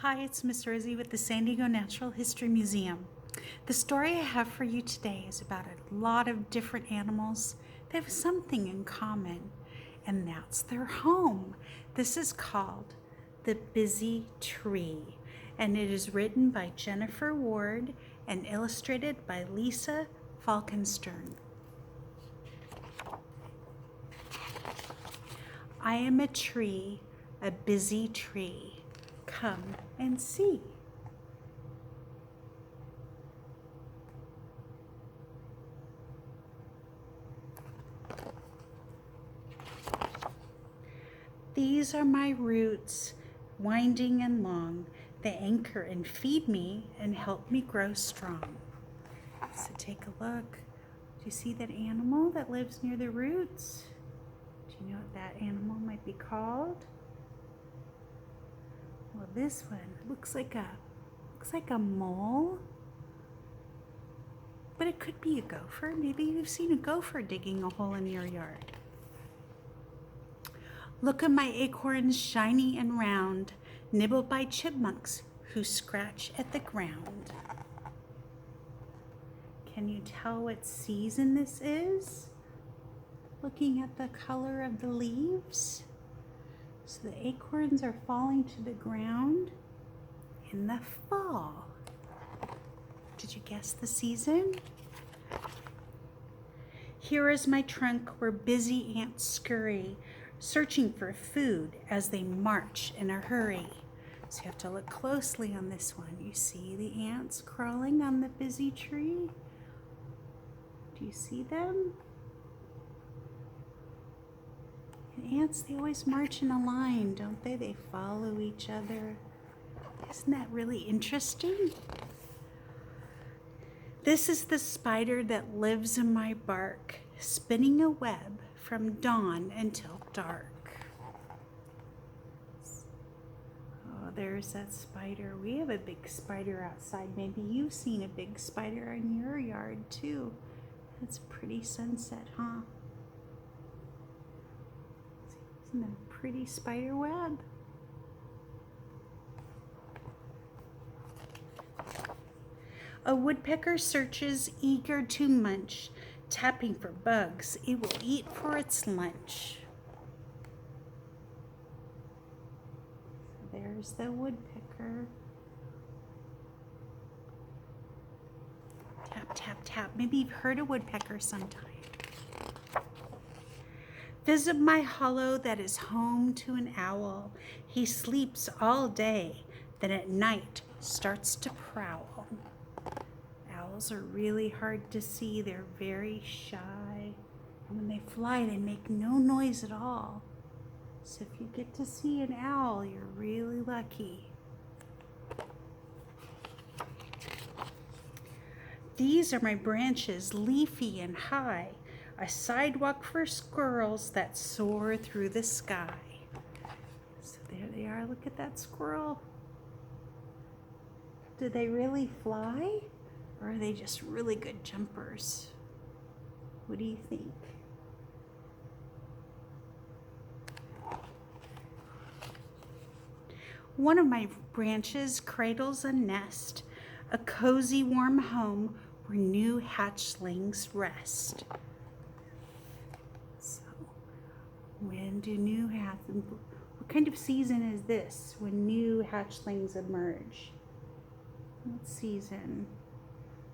Hi, it's Miss Rosie with the San Diego Natural History Museum. The story I have for you today is about a lot of different animals that have something in common, and that's their home. This is called The Busy Tree, and it is written by Jennifer Ward and illustrated by Lisa Falkenstern. I am a tree, a busy tree. Come and see. These are my roots, winding and long. They anchor and feed me and help me grow strong. So take a look. Do you see that animal that lives near the roots? Do you know what that animal might be called? Well, this one looks like a mole, but it could be a gopher. Maybe you've seen a gopher digging a hole in your yard. Look at my acorns, shiny and round, nibbled by chipmunks who scratch at the ground. Can you tell what season this is? Looking at the color of the leaves. So the acorns are falling to the ground in the fall. Did you guess the season? Here is my trunk where busy ants scurry, searching for food as they march in a hurry. So you have to look closely on this one. You see the ants crawling on the busy tree? Do you see them? And ants, they always march in a line, don't they? They follow each other. Isn't that really interesting? This is the spider that lives in my bark, spinning a web from dawn until dark. Oh, there's that spider. We have a big spider outside. Maybe you've seen a big spider in your yard too. That's a pretty sunset, huh? Isn't that a pretty spider web? A woodpecker searches, eager to munch, tapping for bugs it will eat for its lunch. There's the woodpecker. Tap, tap, tap. Maybe you've heard a woodpecker sometime. Visit my hollow that is home to an owl. He sleeps all day, then at night starts to prowl. Owls are really hard to see. They're very shy. And when they fly, they make no noise at all. So if you get to see an owl, you're really lucky. These are my branches, leafy and high, a sidewalk for squirrels that soar through the sky. So there they are. Look at that squirrel. Do they really fly? Or are they just really good jumpers? What do you think? One of my branches cradles a nest, a cozy warm home where new hatchlings rest. So, when do new hatchlings, what kind of season is this when new hatchlings emerge? What season?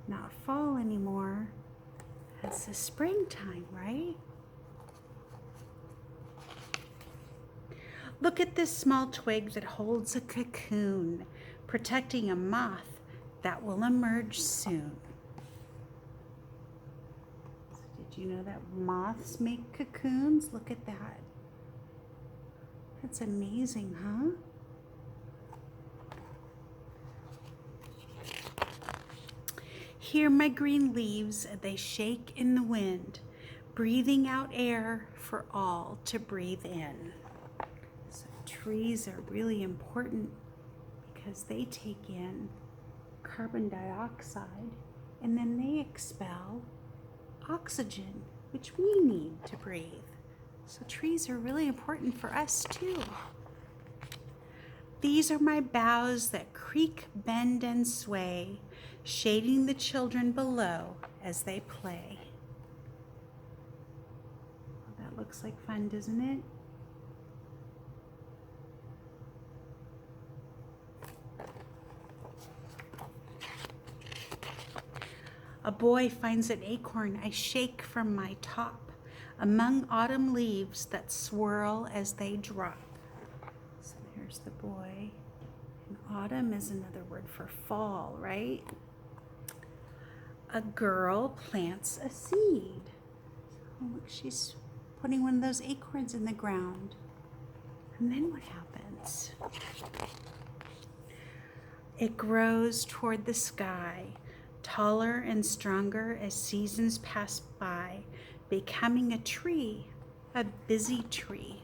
Not fall anymore. It's the springtime, right? Look at this small twig that holds a cocoon, protecting a moth that will emerge soon. So did you know that moths make cocoons? Look at that. That's amazing, huh? Hear my green leaves, they shake in the wind, breathing out air for all to breathe in. So trees are really important because they take in carbon dioxide and then they expel oxygen, which we need to breathe. So trees are really important for us too. These are my boughs that creak, bend, and sway, shading the children below as they play. Well, that looks like fun, doesn't it? A boy finds an acorn I shake from my top, among autumn leaves that swirl as they drop. So there's the boy. And autumn is another word for fall, right? A girl plants a seed. Oh, look, she's putting one of those acorns in the ground. And then what happens? It grows toward the sky, taller and stronger as seasons pass by, becoming a tree, a busy tree.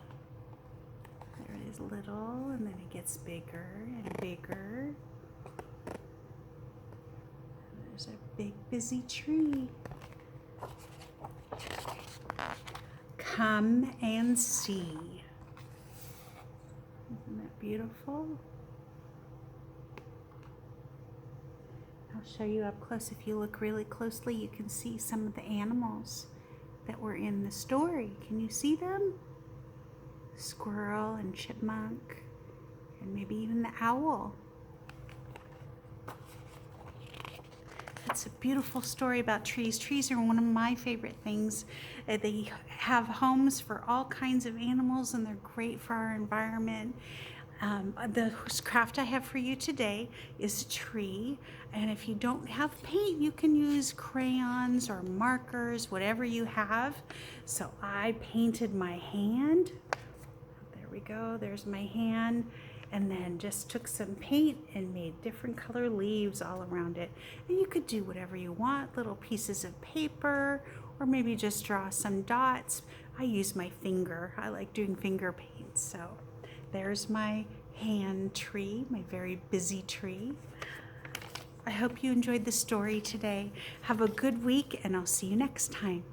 There it is, little, and then it gets bigger and bigger. There's a big busy tree. Come and see. Isn't that beautiful? I'll show you up close. If you look really closely, you can see some of the animals that were in the story. Can you see them? Squirrel and chipmunk, and maybe even the owl. It's a beautiful story about trees. Trees are one of my favorite things. They have homes for all kinds of animals, and they're great for our environment. The craft I have for you today is a tree, and if you don't have paint, you can use crayons or markers, whatever you have. So I painted my hand. There we go, there's my hand, and then just took some paint and made different color leaves all around it. And you could do whatever you want, little pieces of paper, or maybe just draw some dots. I use my finger. I like doing finger paint. So there's my hand tree, my very busy tree. I hope you enjoyed the story today. Have a good week, and I'll see you next time.